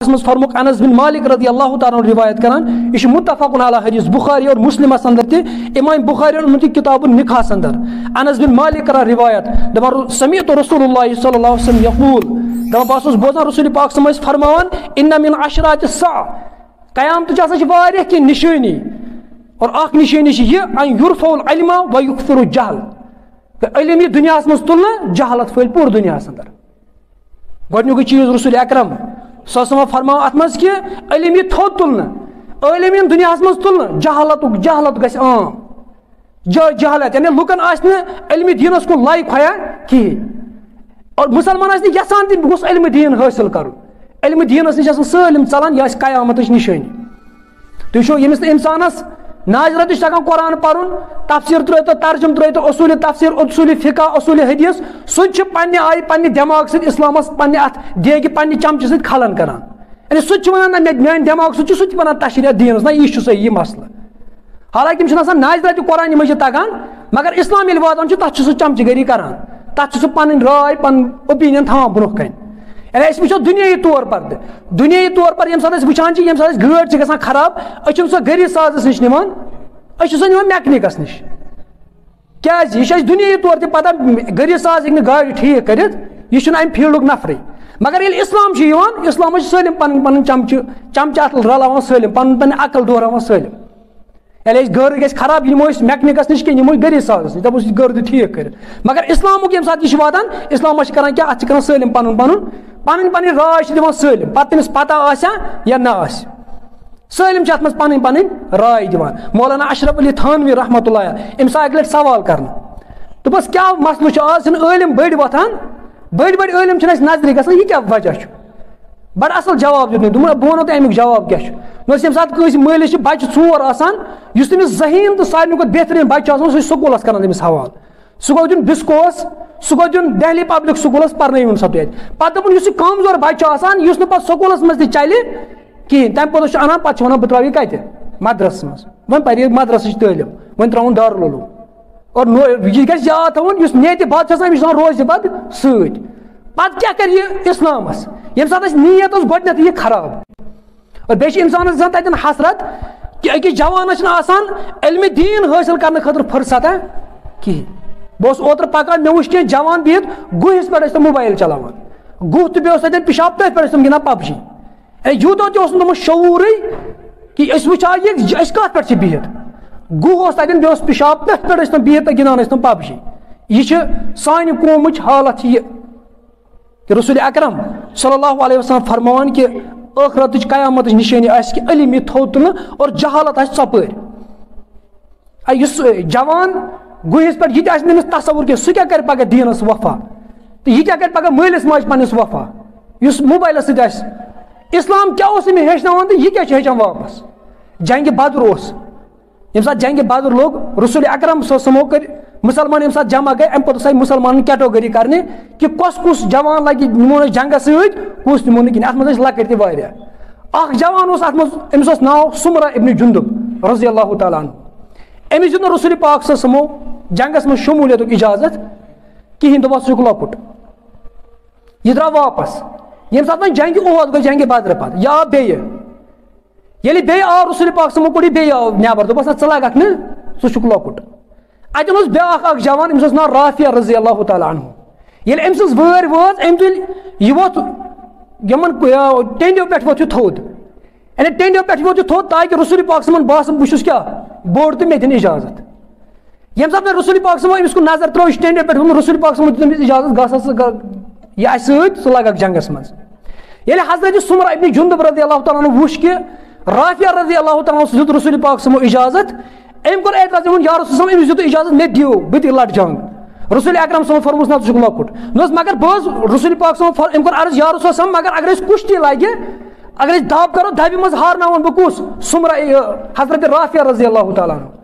मज फरमुक अनस बिन मालिक रदी अल्लाह तआला रिवायत करान यह मुत्तफकुन अला हदीस बुखारी और मुस्लिम अंदर ते इमाम बुखारी और मुझे किताब निकाह अंदर अनस बिन मालिक करा रिवायत दबार समीअतु रसूलुल्लाह सल्लल्लाहु अलैहि वसल्लम यक़ूल दबा बासुस बोझान रसूल पाक समझ फरमावन इन्ना मिन अशरात सा क़यामत च आसा वारिया कि निशानी और अख निशानी ये अन युरफउल इल्म व युक्सरु जहल इल्म दुनिया मज तुलना जहालत फैल पूरे दुनिया अंदर गोडनुक चीज रसूल अकरम सल्लल्लाहु फरमा अत मज कि इल्म थोद तुलना इल्म दुनिया मज तुलना जहालत गस आम जहालत यानी लुकन इल्म दीनस कुन लायक हया कि और मुसलमान यसान दिन गोस इल्म दीन हासिल कर इल्म दीनस निश सलम चलान यह कयामत निशानी तुम यमिस इंसानस नाजर तकान कुरान पढ़ुन तफसीर त्रो तर्जुम त्रो उसूल तफसीर उसूल फिका उसूल हदीस सह पन्ने आय पन्ने दिमाग सत इस्लामस पन्ने अत देग पन्ने चमच सत खलन करान यानी सह वन मान दिमाग सह वन तशरीह दीनस ना यह सही यह मसला हालांकि तम नाजर कुरान मजिद तगान मगर इस्लाम वातान तथ सह चमचगरी करान तथ सह पन राय पन ओपिनियन थवान ब्रोह कन यानी वो दुनियाई तौर पर ये सात वुचान ये सात गाड़ ग खराब सह गरी साजस नश निवान सह मैकनिकस नश क्या यह दुनियाई तौर पर पता गरी साज हे गाड़ ठीक कर यह अम फील्ड नफर मगर ये इस्लाम सलम पन पन चमच अत रलावान सलम पन पन अकल दोहरावान सलम ये गर ग खराब यमो मैकनिकस नश कह गरी साजस नश दपोस गर ठीक कर मगर इस्लाम ये सात यह वातान इस्लाम कर क्या अत सलम पन पन पन राय दिवान सलम पे तमिस पता आसा या ना आस सलम अत मज पन पन राय दिवान मौलाना अशरफ अली थानवी रहमतुल्लाह अम्स आक लट सवाल कर दोपस क्या मसल आज इलम बड़ वथान बड़ इलम नजर ग यह क्या वजह बड़ असल जवाब दित बह वो अमुक जवाब क्या ये सात मालिस बच्चे चोर आसान तमिस जहीन तो सारे खुद बेहतरीन बच्चे सह स्कूलस कर तमिस हवाल सह गो दिन बिस्कोस सह गो दिन दिल्ली पब्लिक स्कूलस पर्न सा पे दोपन कमजोर बच्चे आसान पे स्कूलस मज चल कहें तम पे अनान पे वन बह त्रा कत मदरस मज वन पर मदरस तलीम वन त्रावन दारुल उलूम और यह ग याद थवन नेत बद रोज बद सत क्या कर इस्लामस ये सात नीयत गोडनथ यह खराब और बे इंसान तन हसरत कि अकिस जवानस इल्म दीन हासिल करने खतर फुर्सत कहें बह ओतर पकान मे वुच जवान बिहित गुहस पे मोबाइल चलावान गुह तो बे पिशाब तथ पे गिंदान पबजी यूत तुम शूर कि वुचा यह कत पे बिहित गुह बे पिशाब तथ पे बिहित गिंदान पबजी यह सान कौम हालत कि रसूल अकरम सल्लल्लाहु अलैहि वसल्लम फरमान कि आखिरत कयामत निशानी कि इल्म थोद तुल और जहालत सपर जवान गुहस पे यह तस्वुर कि सह क्या कर पगह दीनस वफा तो यह क्या कर पगह मालिस माज पन्निस वफा इस मोबाइल सत इस्लाम क्या हेचनान तो यह क्या हेचान वापस जंग बद्र ये सात जंग बद्र लोग रसूल अकरम समो कर मुसलमान ये जमा गए अम पे मुसलमान कैटेगरी करने कि कुस जवान लगे निमो जंग सस निमो कहें अत मज लकट तह जवान अमिस नाव सुमरा इब्न जुंदुब रज़ी अल्लाह तआला अन्हु अमिस दित रसूल पाक समो जंगस में शमूलियत इजाजत कहें दोपस सह लकुट यह द्राव वापस ये सात जंग ओहद गई जंग बद्र पे यह आव बे आव रसूल पाक समो कोड़ बे आव नबर दोपस च लगक न सह लकुट अतन ब्या जवान अमिस नाव राफिया रज़ी अल्लाह तआला अन्हु ये अम्स वर वाज अम तुल यह वोत यमन टेंडियों पे वो थोद यानी टेंडियों पे वो थोद ताकि रसूल पाक समन बास बहुत क्या बोड़ तो मे दिन इजाजत ये सात रसूल पाक समो अमिस को नजर त्रो टेंडियों पे रसूल पाक समो दिन इजाजत गह यह सह लगक जंगस मज ये हजरत सुमरा इब्न जुंदुब रज़ी अल्लाह तआला अन्हु वुच कि राफिया रज़ी अल्लाह तआला अन्हु दित रसूल पाक समो इजाजत अम कोर एतराज या रसूल अमिस दित इजाजत मे दियो बह दिल लट जंग रसूल अकरम समो फरमोस ना सह लकुट मगर बह रसूल पाक समो अम कोर अर्ज या रसूल मगर अगर कुश्ती लगे अगर दाब करो दाबि मज हारनावन बह कुस सुमरा हजरत राफिया रज़ी अल्लाह तआला अन्हु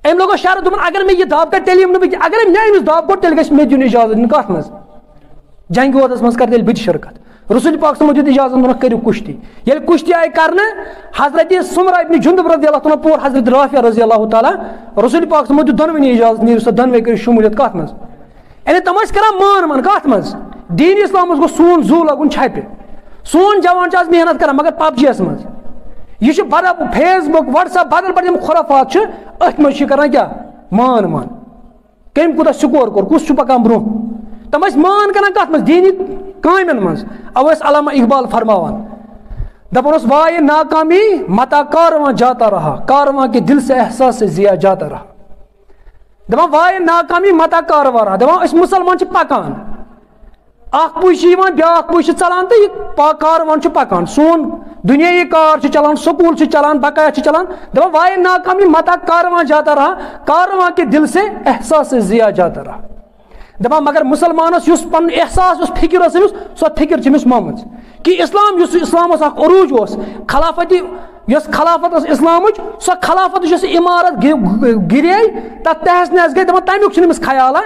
अम लोगो शर्त दोपन अगर मे यह दाब कर तेल अगर मे अमिस दाब कोर तेल गि मे दिन इजाजत कत मज जंग वोदस मज कर तेल बह शिरकत रसूल पाक समो दित इजाजत करो कुश्ती ये कुश्ती आई कर हजरत सुमरा इब्न जुंदुब रज़ी अल्लाह तआला पोर हजरत राफिया रज़ी अल्लाह तआला रसूल पाक समो दित दोनवनी इजाजत नीर दोनवे कर शमूलियत कत मज यानी तम कर मान कत मज दीन इस्लाम गो सून जू लगुन छपे सोन जवान आज मेहनत कर मगर पबजी मज यह बदल फेसबुक व्हाट्सएप बदल बदल खुराफात अथ मज कर क्या मान मान कम कूत स्कोर कोर कुछ पकान ब्रो तम मान कर कत मज दीनी कामन मज अवस अल्लामा इकबाल फरमावान दपन वाय नाकामी मता कारवां जाता रहा, कारवां के दिल से एहसास से जिया जाता रहा। दपन वाय नाकामी मता कारवां रहा, दपन मुसलमान पकान अख पुश ब्या पुश चलान तो कारवान पकान सोन दुनिया कार चलान स्कूल चलान बकाया चलान। दपन वाय नाकामी मता कारवां जाता रहा, कारवां के दिल से एहसास से जिया जाता रहा। दपान मगर मुसलमानस पन एहसास फिक्र सो फिक्र मोहम्मद कि इस्लाम इस्लाम अरूज खलाफत खलाफत इस्लाम सो खलाफत इमारत गिरे तथ तहस नहस गई दपान तमुक ख्याल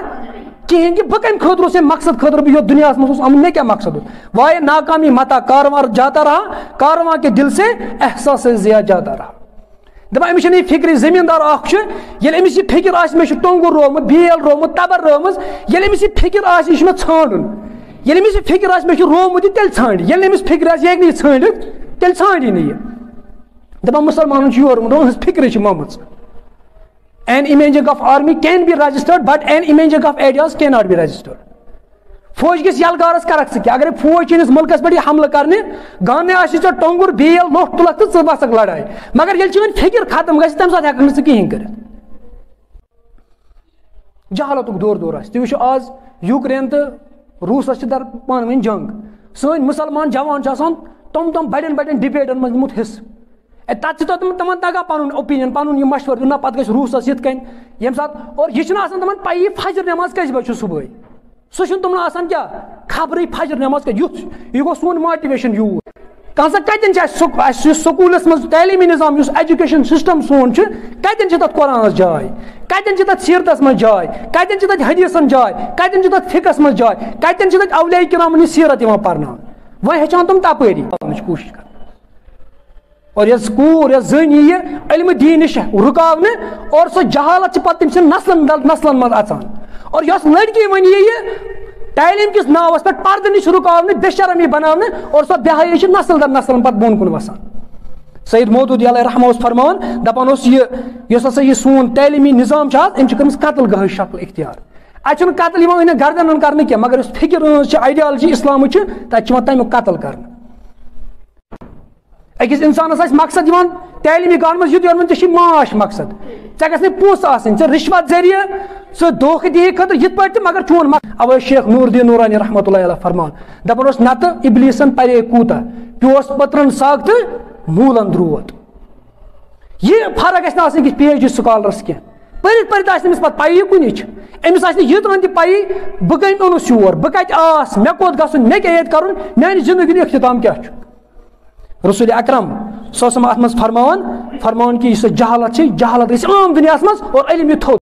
कहें कि बह कम खुद से मकसद खुद बह दुनिया मज मे क्या मकसद वाय नाकामी मता कारवां जाता रहा, कारवां के दिल से एहसास से जिया जाता रहा। दपा अमिस फिक्र जमींदार अमिस फिक्र मे टोंगुर रोमुत बेल रोमुत तबर रोमज अमिस फिक्र मे छाड़न अमिस फिक्र मे रोमुत तेल छाड़ अमिस फिक्र ये छाड़ित तेल छाड़ी नी दपा मुसलमान योर फिक्र Mohammad an imaging of army can be registered but an imaging of ideas can not be registered. फौज गस यलगारस करक सी अगर फौज चीज मुल्कस पे हमला करने गाने टोंगुर बेल लोट तुलक तो बसक लड़ाई मगर ये फिक्र खत्म गम सात हेक कहें कर जहालत दौर दौर तुम आज यूक्रेन तो रूसस दर पान वन जंग सन मुसलमान जवान तम बड़न बड़न डिबेटन मज निमुत हिस्स तत तम तगा पन ओपिनियन पन यह मशवर ना पे रूसस यन ये सात और यह तम पी फजर नमाज कस बजे सुबह सह तुम क्या खबर फजर नमाज यह गो सोन मोटिवेशन यूर कह कतन स्कूलस मज तलीमी निज़ाम एजुकेशन सिस्टम सोन कतन तथ कुरानस जाय कतन तथ सीरतस मज जाय कतन तथ हदीसन जाय कतन तथ फिकस मज जाय कतन तथ औलिया किराम सीरत पर्न वह हेचान तुम तपरी कोशिश कर और यह कूर या जन यह इल्म दीन नश रुकावने और सह जहालत पे तम नस्लन मज अचान और यह लड़की वन यह तालीम किस नावस पे पर्द नश रुकावने बेशरमी बनाने और सह बेहयाई नस्ल दर नस्ल पे बोन कुन वसान। सईद मौदूदी रहमा फरमान दपान यह सोन तालीमी निज़ाम अम कतल गह शक्ल इख्तियार अत कतल गर्दन कर मगर फिक्र आइडियालजी इस्लाम तक तमुक कतल कर अकिस इंसानस मकसद तालीमी गान मज यून माश मकसद ऐ गि पोस रिश्वत जरिए सह धोख दी खतर ये पे मगर चोन अवे शेख नूरुद्दीन नूरानी रहमतुल्लाह फरमान दपान नत इबलीसन परे कूता प्योस पत्रन साग तो मूलन द्रोत यह फर्क गि कि PhD स्कॉलरस कह पढ़ पे पी कुन अमिस यूतन पी बह कम ओनुस योर बह कत आस मे कोत गुन मे क्या कर मान जिंदगी अख्तिताम क्या रसूल अकरम अत फरमान कि जहालत जहालत आम दुनिया मज और इल्म थोद